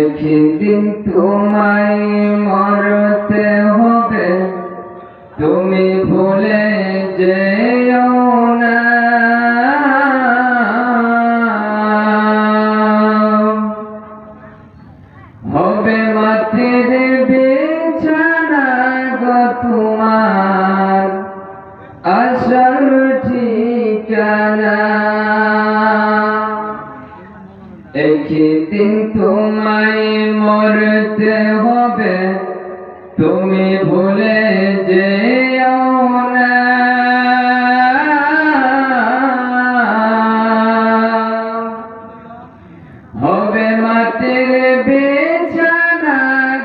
একদিন তোমায় মরতে হবে, তুমি ভুলে যেও না। হবে মাটির বিছানা গো তোমার আসল ঠিকানা। একদিন তোমায় মরতে হবে, তুমি ভুলে যেও না। হবে মাটির বিছানা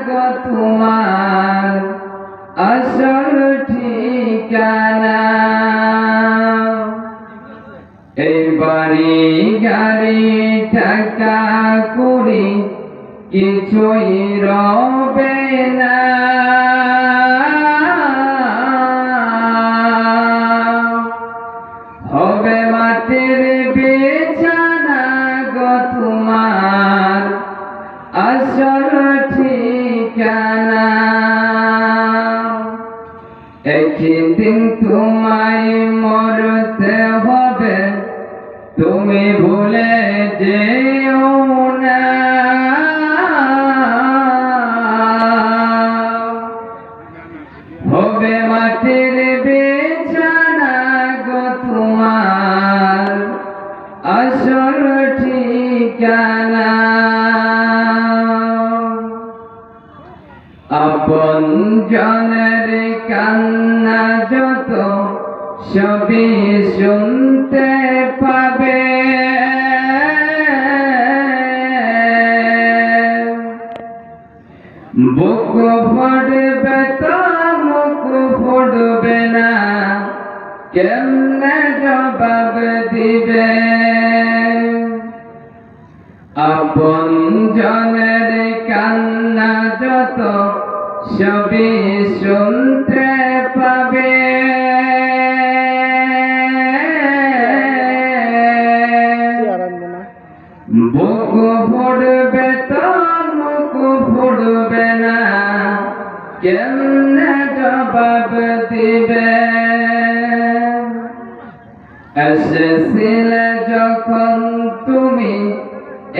গো তোমার আসল ঠিকানা। এই বাড়ি গাড়ি টাকা করি কিছুই রবে না। হবে মাটির বিছানা গো তোমার আসল ঠিকানা। একদিন তোমায় মরতে হবে, তুমি ভুলে যেও না। হবে মাটির বিছানা গো তোমার আসল ঠিকানা। আপন জনের কান্না যত সবই শুনতে পাবে। বুক ফুটবে তো মুখ ফুটবে না, কেমনে জবাব দিবে। আপন জনের কান্না যত সবই শুনতে পাবে। বুক ফুটবে তো মুখ ফুটবে না, কেমনে জবাব দিবে। এসেছিলে যখন তুমি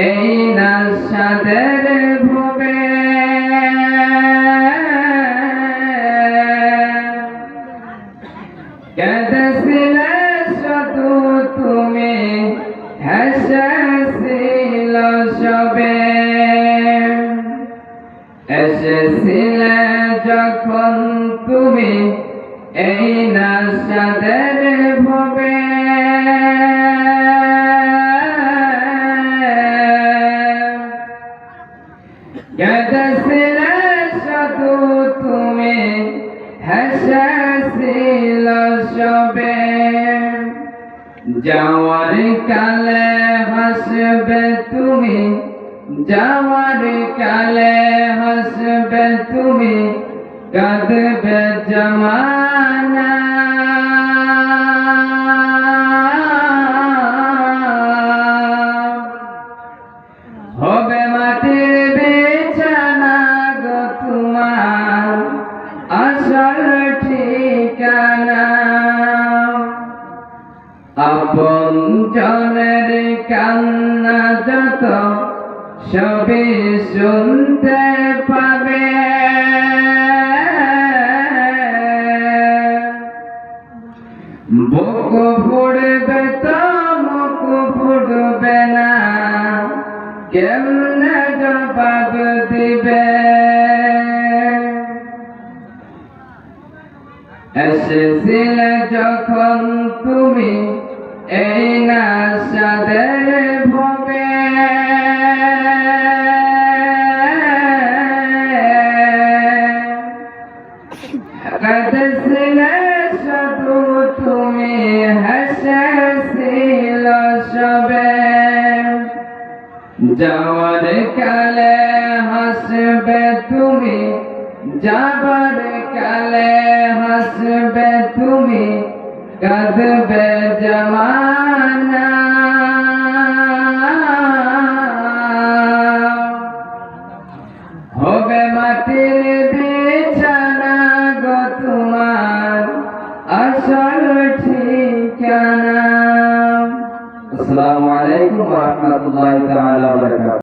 এই নাশাদের ভোগে, কেঁদেছিলে শুধু তুমি, হেসেছিল সবে। এসেছিলে যখন তুমি এই নাশাদের ভোগে, কেঁদেছিলে শুধু তুমি, হেসেছিল সবে। যাওয়ার কালে হাসবে তুমি, যাওয়ার কালে হাসবে তুমি, কাঁদবে জমানা। হবে মাটির বিছানা গো তোমার আসল ঠিকানা। আপন জনের কান্না যত সবই শুনতে পাবে। বুক ফুটবে তো মুখ ফুটবে না, কেমনে জবাব দিবে। এসেছিলে যখন তুমি এই নাশাদের ভোগে, কেঁদেছিলে শুধু তুমি, হেসেছিল সবে। যাওয়ার কালে হাসবে তুমি, যাবার কালে হাসবে তুমি, কাঁদবে জমানা। মাটির বিছানা গো তোমার আসল ঠিকানা। আসসালামু আলাইকুম ওয়া রাহমাতুল্লাহি তাআলা ওয়া বারাকাতুহু।